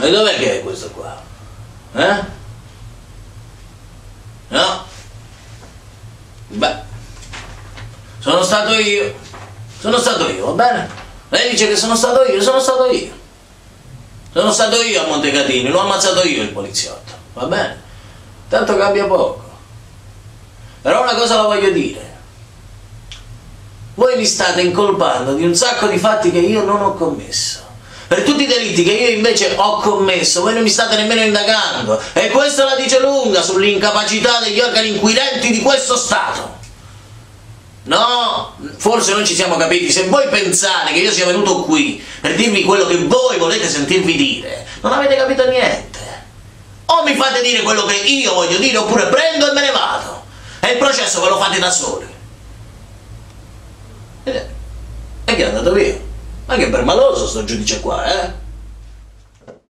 E dov'è che è questo qua? No? Beh, sono stato io, va bene? Lei dice che sono stato io. Sono stato io a Montecatini, l'ho ammazzato io il poliziotto, va bene? Tanto cambia poco. Però una cosa la voglio dire. Voi mi state incolpando di un sacco di fatti che io non ho commesso. Per tutti i delitti che io invece ho commesso, voi non mi state nemmeno indagando. E questo la dice lunga sull'incapacità degli organi inquirenti di questo Stato. No, forse non ci siamo capiti. Se voi pensate che io sia venuto qui per dirvi quello che voi volete sentirvi dire, non avete capito niente. O mi fate dire quello che io voglio dire, oppure prendo e me ne vado. E il processo ve lo fate da soli. E che è andato via? Ma che permaloso sto giudice qua,